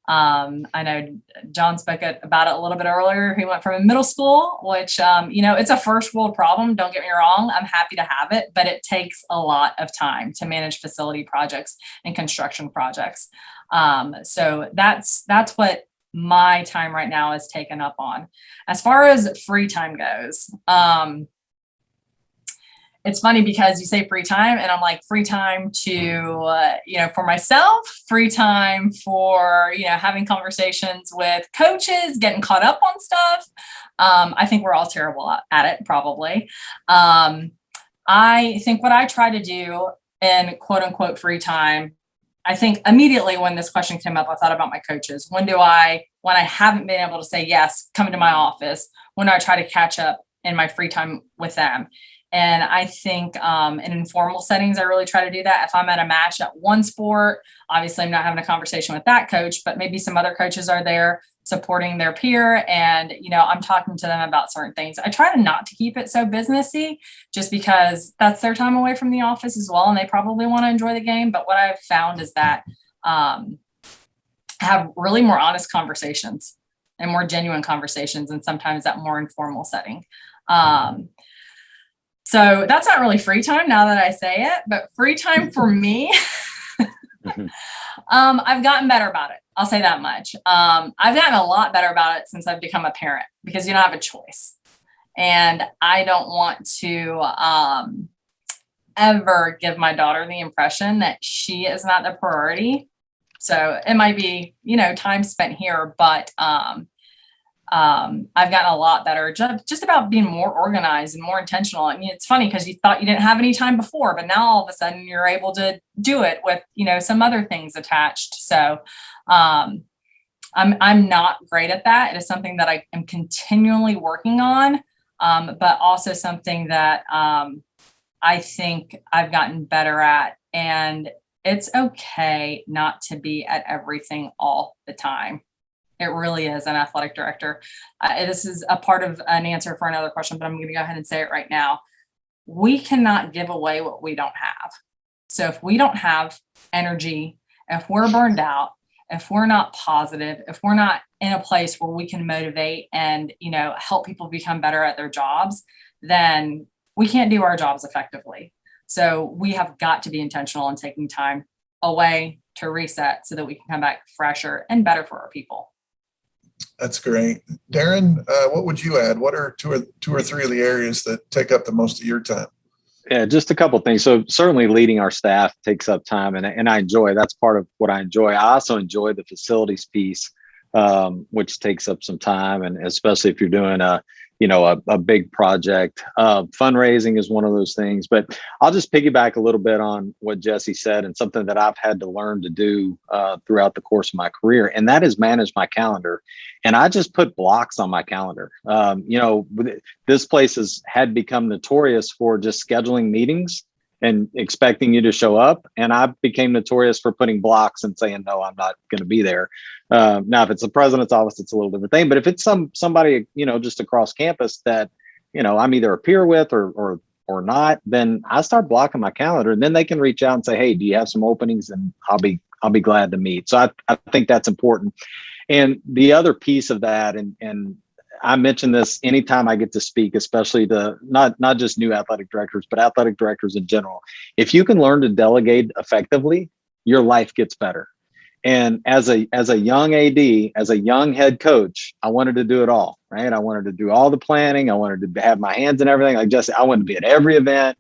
I know John spoke about it a little bit earlier. He went from a middle school, which, it's a first world problem. Don't get me wrong. I'm happy to have it, but it takes a lot of time to manage facility projects and construction projects. So that's what my time right now is taken up on. As far as free time goes, it's funny because you say free time and I'm like, free time to, for myself, free time for, having conversations with coaches, getting caught up on stuff. I think we're all terrible at it, probably. I think what I try to do in quote unquote free time, I think immediately when this question came up, I thought about my coaches. When I haven't been able to say yes, come into my office, when do I try to catch up in my free time with them? And I think in informal settings, I really try to do that. If I'm at a match at one sport, obviously I'm not having a conversation with that coach, but maybe some other coaches are there supporting their peer, and I'm talking to them about certain things. I try to not to keep it so businessy, just because that's their time away from the office as well, and they probably want to enjoy the game. But what I've found is that have really more honest conversations and more genuine conversations, and sometimes that more informal setting. So that's not really free time now that I say it, but free time for me, I've gotten better about it. I'll say that much. I've gotten a lot better about it since I've become a parent, because you don't have a choice. And I don't want to ever give my daughter the impression that she is not the priority So it might be, time spent here, but I've gotten a lot better just about being more organized and more intentional. I mean, it's funny because you thought you didn't have any time before, but now all of a sudden you're able to do it with, some other things attached. So I'm not great at that. It is something that I am continually working on, but also something that I think I've gotten better at. And it's okay not to be at everything all the time. It really is an athletic director. This is a part of an answer for another question, but I'm going to go ahead and say it right now. We cannot give away what we don't have. So if we don't have energy, if we're burned out, if we're not positive, if we're not in a place where we can motivate and, help people become better at their jobs, then we can't do our jobs effectively. So we have got to be intentional in taking time away to reset so that we can come back fresher and better for our people.
That's great. Darin, what would you add? What are two or three of the areas that take up the most of your time?
Yeah, just a couple of things. So certainly leading our staff takes up time, and I enjoy, that's part of what I enjoy. I also enjoy the facilities piece, which takes up some time, and especially if you're doing a big project. Fundraising is one of those things, but I'll just piggyback a little bit on what Jessie said, and something that I've had to learn to do throughout the course of my career, and that is manage my calendar. And I just put blocks on my calendar. This place had become notorious for just scheduling meetings and expecting you to show up. And I became notorious for putting blocks and saying, no, I'm not going to be there. Now, if it's the president's office, it's a little different thing. But if it's somebody, just across campus that, I'm either a peer with or not, then I start blocking my calendar, and then they can reach out and say, hey, do you have some openings? And I'll be glad to meet. So I think that's important. And the other piece of that, and I mention this anytime I get to speak, especially to not just new athletic directors, but athletic directors in general. If you can learn to delegate effectively, your life gets better. And as a young AD, as a young head coach, I wanted to do it all, right? I wanted to do all the planning. I wanted to have my hands in everything. Like Jesse, I wanted to be at every event.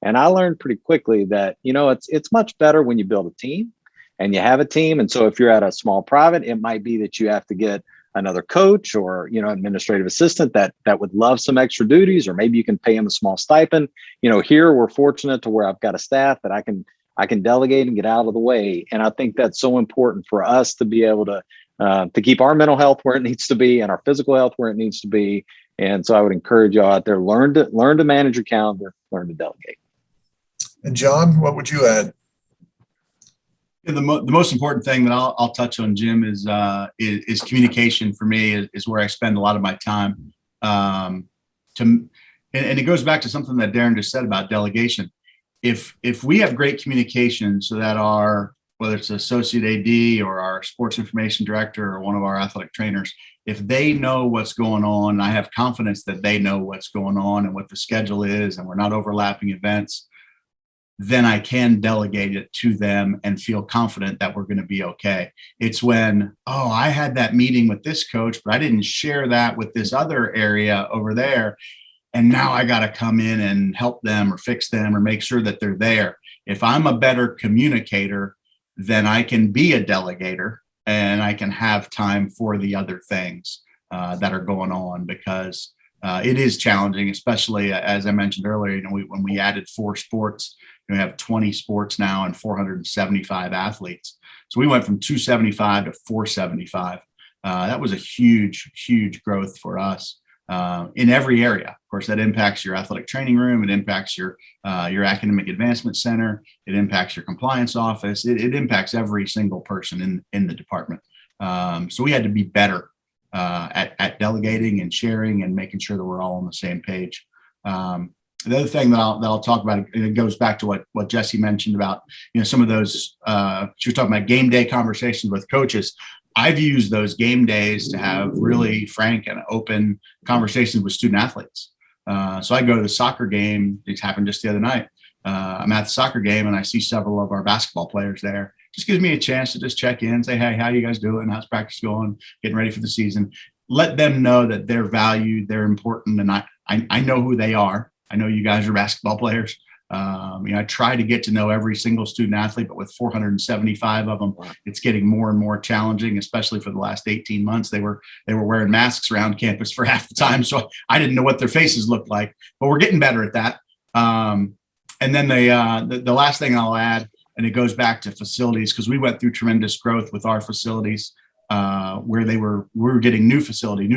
And I learned pretty quickly that, it's much better when you build a team and you have a team. And so if you're at a small private, it might be that you have to get another coach or, administrative assistant that would love some extra duties, or maybe you can pay them a small stipend. Here we're fortunate to where I've got a staff that I can delegate and get out of the way. And I think that's so important for us to be able to keep our mental health where it needs to be and our physical health where it needs to be. And so I would encourage y'all out there, learn to manage your calendar, learn to delegate.
And John, what would you add?
The most important thing that I'll touch on, Jim, is communication. For me is where I spend a lot of my time. And it goes back to something that Darin just said about delegation. If we have great communication, so that whether it's associate AD or our sports information director or one of our athletic trainers, if they know what's going on, I have confidence that they know what's going on and what the schedule is, and we're not overlapping events, then I can delegate it to them and feel confident that we're going to be okay. It's when, I had that meeting with this coach, but I didn't share that with this other area over there. And now I got to come in and help them or fix them or make sure that they're there. If I'm a better communicator, then I can be a delegator and I can have time for the other things that are going on, because it is challenging, especially as I mentioned earlier, when we added 4 sports, we have 20 sports now and 475 athletes. So we went from 275 to 475. That was a huge, huge growth for us in every area. Of course, that impacts your athletic training room. It impacts your academic advancement center. It impacts your compliance office. It impacts every single person in the department. So we had to be better at delegating and sharing and making sure that we're all on the same page. The other thing that I'll talk about, and it goes back to what Jessie mentioned about, some of those, she was talking about game day conversations with coaches. I've used those game days to have really frank and open conversations with student athletes. So I go to the soccer game. It happened just the other night. I'm at the soccer game and I see several of our basketball players there. Just gives me a chance to just check in, say, hey, how you guys doing? How's practice going? Getting ready for the season. Let them know that they're valued, they're important, and I know who they are. I know you guys are basketball players. I try to get to know every single student athlete, but with 475 of them, it's getting more and more challenging, especially for the last 18 months. They were wearing masks around campus for half the time, so I didn't know what their faces looked like, but we're getting better at that. And then the last thing I'll add, and it goes back to facilities, because we went through tremendous growth with our facilities, where we were getting new facility.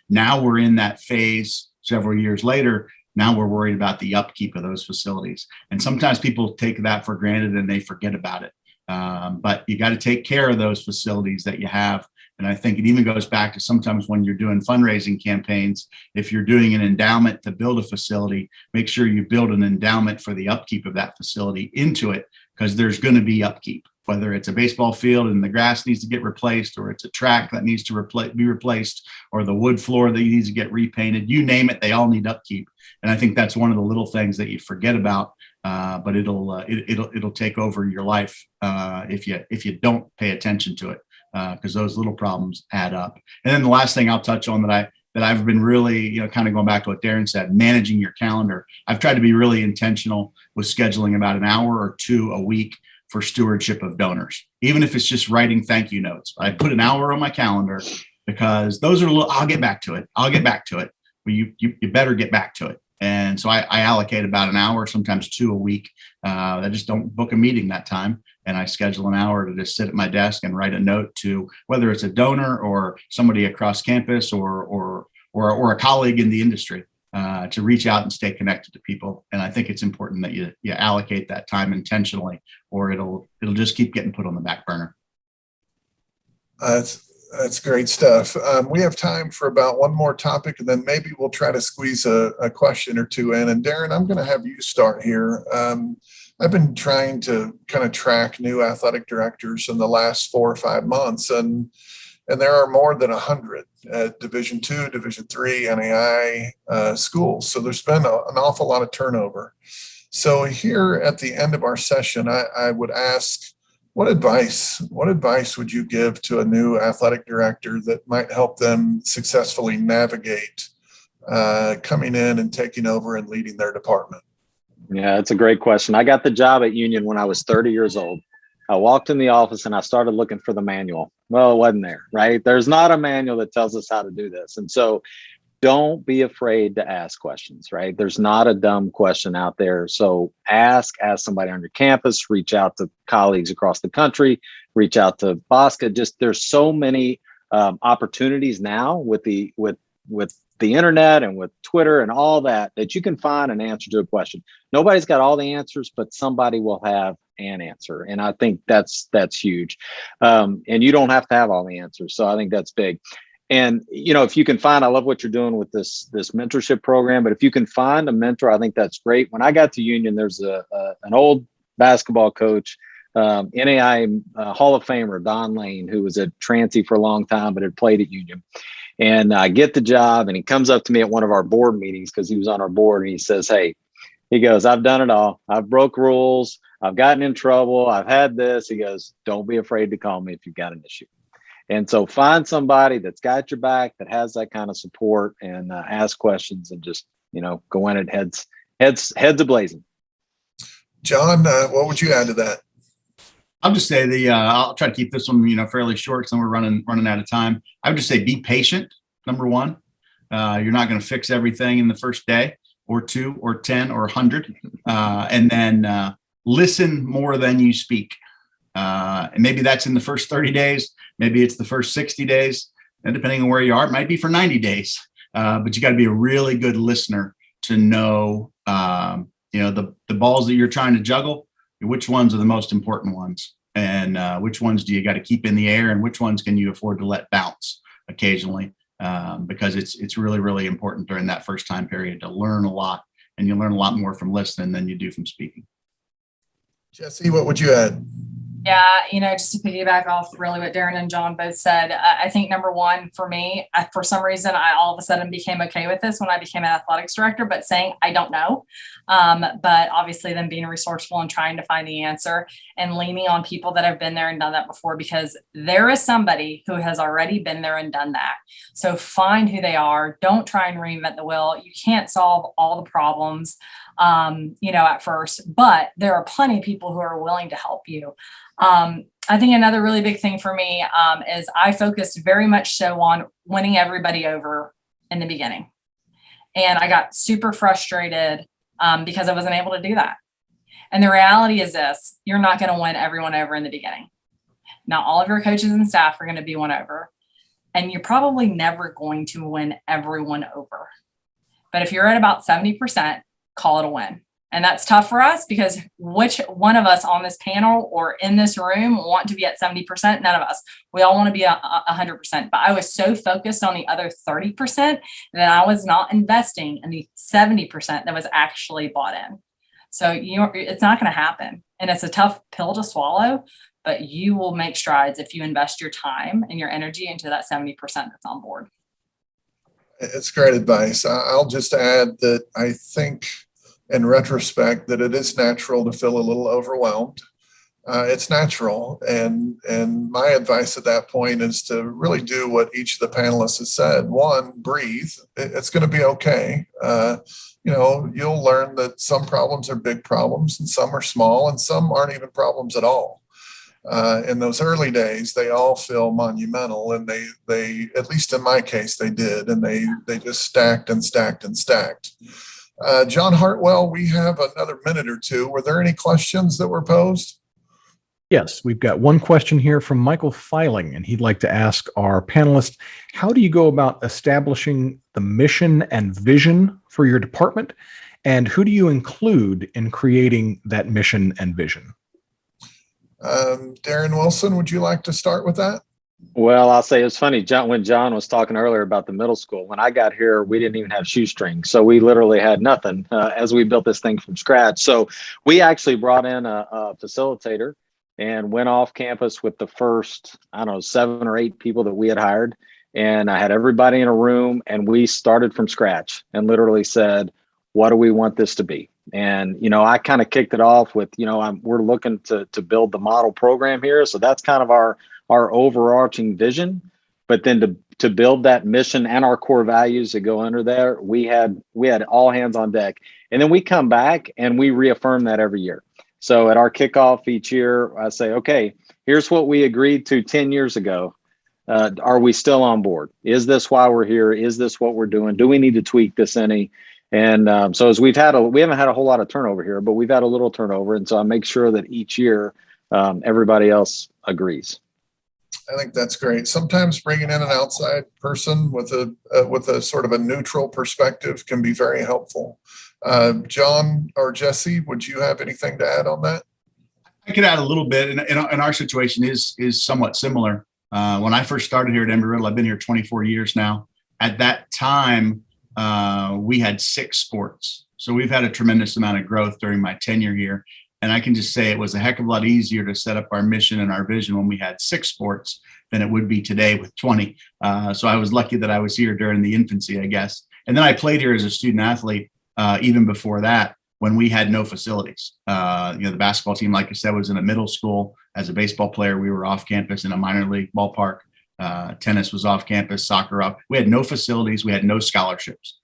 Now we're in that phase several years later. Now we're worried about the upkeep of those facilities. And sometimes people take that for granted and they forget about it. But you got to take care of those facilities that you have. And I think it even goes back to sometimes when you're doing fundraising campaigns, if you're doing an endowment to build a facility, make sure you build an endowment for the upkeep of that facility into it, because there's going to be upkeep, whether it's a baseball field and the grass needs to get replaced, or it's a track that needs to be replaced, or the wood floor that needs to get repainted. You name it, they all need upkeep. And I think that's one of the little things that you forget about, but it'll take over your life if you don't pay attention to it, because those little problems add up. And then the last thing I'll touch on that I've been really, kind of going back to what Darin said, managing your calendar. I've tried to be really intentional with scheduling about an hour or two a week for stewardship of donors, even if it's just writing thank you notes. I put an hour on my calendar because those are I'll get back to it. But you better get back to it. And so I allocate about an hour, sometimes two a week. I just don't book a meeting that time. And I schedule an hour to just sit at my desk and write a note to whether it's a donor or somebody across campus or a colleague in the industry, to reach out and stay connected to people. And I think it's important that you allocate that time intentionally, or it'll just keep getting put on the back burner.
That's great stuff. We have time for about one more topic, and then maybe we'll try to squeeze a question or two in. And Darin, I'm going to have you start here. I've been trying to kind of track new athletic directors in the last 4 or 5 months, and there are more than 100 at Division II, Division III, NAI schools. So there's been an awful lot of turnover. So here at the end of our session, I would ask, what advice would you give to a new athletic director that might help them successfully navigate coming in and taking over and leading their department?
Yeah, it's a great question. I got the job at Union when I was 30 years old. I walked in the office and I started looking for the manual. Well, it wasn't there, right? There's not a manual that tells us how to do this. And so don't be afraid to ask questions, right? There's not a dumb question out there. So ask somebody on your campus, reach out to colleagues across the country, reach out to BOSCA. Just there's so many opportunities now with the internet and with Twitter and all that you can find an answer to a question. Nobody's got all the answers, but somebody will have an answer. And I think that's huge. And you don't have to have all the answers. So I think that's big. And, if you can find, I love what you're doing with this mentorship program, but if you can find a mentor, I think that's great. When I got to Union, there's an old basketball coach, NAI Hall of Famer, Don Lane, who was at Transy for a long time, but had played at Union. And I get the job and he comes up to me at one of our board meetings because he was on our board, and he says, "Hey," he goes, "I've done it all. I've broke rules. I've gotten in trouble. I've had this." He goes, "Don't be afraid to call me if you've got an issue." And so find somebody that's got your back, that has that kind of support, and ask questions, and just, go in it heads ablazing.
John, what would you add to that?
I'll just say I'll try to keep this one, fairly short, because then we're running out of time. I would just say be patient. Number one, you're not going to fix everything in the first day or 2 or 10 or 100. And then listen more than you speak. And maybe that's in the first 30 days. Maybe it's the first 60 days. And depending on where you are, it might be for 90 days. But you got to be a really good listener to know, the balls that you're trying to juggle, which ones are the most important ones, and which ones do you got to keep in the air, and which ones can you afford to let bounce occasionally, because it's really, really important during that first time period to learn a lot, and you learn a lot more from listening than you do from speaking.
Jessie, what would you add?
Yeah, just to piggyback off really what Darin and John both said, I think number one for me, for some reason, I all of a sudden became okay with this when I became an athletics director, but saying I don't know. But obviously then being resourceful and trying to find the answer and leaning on people that have been there and done that before, because there is somebody who has already been there and done that. So find who they are. Don't try and reinvent the wheel. You can't solve all the problems, at first, but there are plenty of people who are willing to help you. I think another really big thing for me is I focused very much so on winning everybody over in the beginning. And I got super frustrated because I wasn't able to do that. And the reality is this: you're not going to win everyone over in the beginning. Not all of your coaches and staff are going to be won over. And you're probably never going to win everyone over. But if you're at about 70%, call it a win. And that's tough for us because which one of us on this panel or in this room want to be at 70%? None of us. We all want to be 100%. But I was so focused on the other 30% that I was not investing in the 70% that was actually bought in. So it's not going to happen. And it's a tough pill to swallow, but you will make strides if you invest your time and your energy into that 70% that's on board.
It's great advice. I'll just add that I think, in retrospect, that it is natural to feel a little overwhelmed. It's natural. And my advice at that point is to really do what each of the panelists has said. One, breathe. It's going to be okay. You'll learn that some problems are big problems and some are small and some aren't even problems at all. In those early days, they all feel monumental, and they at least in my case, they did. And they just stacked and stacked and stacked. John Hartwell, we have another minute or two. Were there any questions that were posed?
Yes, we've got one question here from Michael Filing, and he'd like to ask our panelists, how do you go about establishing the mission and vision for your department? And who do you include in creating that mission and vision?
Darin Wilson, would you like to start with that?
Well, I'll say it's funny, John, when John was talking earlier about the middle school, when I got here, we didn't even have shoestrings. So we literally had nothing as we built this thing from scratch. So we actually brought in a facilitator and went off campus with the first, 7 or 8 people that we had hired. And I had everybody in a room and we started from scratch and literally said, what do we want this to be? And, I kind of kicked it off with, we're looking to build the model program here. So that's kind of our overarching vision. But then to build that mission and our core values that go under there, we had all hands on deck. And then we come back and we reaffirm that every year. So at our kickoff each year, I say, okay, here's what we agreed to 10 years ago. Are we still on board? Is this why we're here? Is this what we're doing? Do we need to tweak this any? And so as we haven't had a whole lot of turnover here, but we've had a little turnover. And so I make sure that each year everybody else agrees.
I think that's great. Sometimes bringing in an outside person with a sort of a neutral perspective can be very helpful. John or Jessie, would you have anything to add on that?
I could add a little bit, and our situation is somewhat similar. When I first started here at Embry-Riddle, I've been here 24 years now. At that time, we had 6 sports. So we've had a tremendous amount of growth during my tenure here. And I can just say it was a heck of a lot easier to set up our mission and our vision when we had 6 sports than it would be today with 20. So I was lucky that I was here during the infancy, I guess. And then I played here as a student athlete even before that, when we had no facilities. The basketball team, like I said, was in a middle school. As a baseball player, we were off campus in a minor league ballpark. Tennis was off campus, soccer off. We had no facilities. We had no scholarships.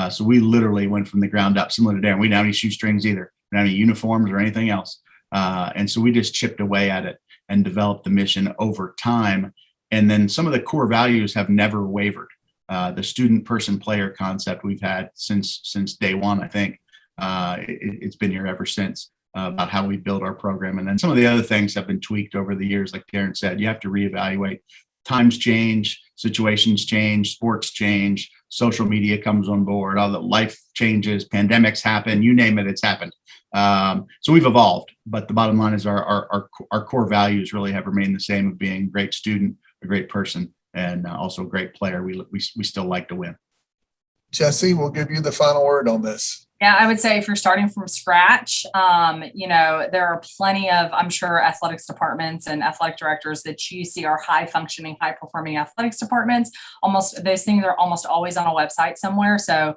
So we literally went from the ground up, similar to Darin. We didn't have any shoestrings either. We didn't have any uniforms or anything else. And so we just chipped away at it and developed the mission over time. And then some of the core values have never wavered. The student, person, player concept we've had since day one, I think. It's been here ever since about how we build our program. And then some of the other things have been tweaked over the years. Like Darin said, you have to reevaluate. Times change, situations change, sports change, social media comes on board, all the life changes, pandemics happen, you name it, it's happened. So we've evolved, but the bottom line is our core values really have remained the same of being a great student, a great person, and also a great player. We still like to win.
Jessie, we'll give you the final word on this.
Yeah, I would say if you're starting from scratch, there are plenty of, I'm sure, athletics departments and athletic directors that you see are high functioning, high performing athletics departments. Almost those things are almost always on a website somewhere. So,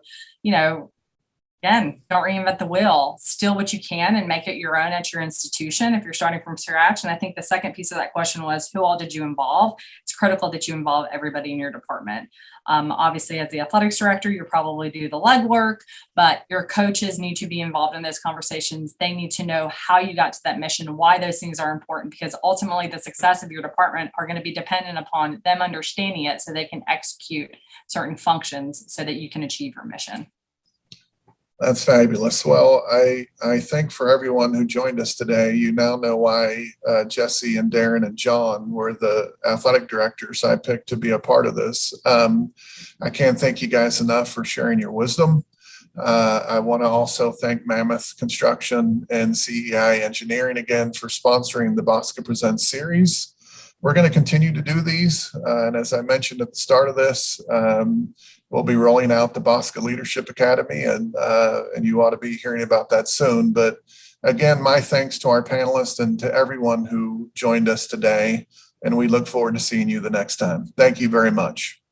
again, don't reinvent the wheel. Steal what you can and make it your own at your institution if you're starting from scratch. And I think the second piece of that question was, who all did you involve? It's critical that you involve everybody in your department. Obviously, as the athletics director, you probably do the legwork, but your coaches need to be involved in those conversations. They need to know how you got to that mission, why those things are important, because ultimately the success of your department are going to be dependent upon them understanding it so they can execute certain functions so that you can achieve your mission.
That's fabulous. Well, I think for everyone who joined us today, you now know why Jessie and Darin and John were the athletic directors I picked to be a part of this. I can't thank you guys enough for sharing your wisdom. I want to also thank Mammoth Construction and CEI Engineering again for sponsoring the BOSCA Presents series. We're going to continue to do these. And as I mentioned at the start of this, we'll be rolling out the BOSCA Leadership Academy, and you ought to be hearing about that soon. But again, my thanks to our panelists and to everyone who joined us today, and we look forward to seeing you the next time. Thank you very much.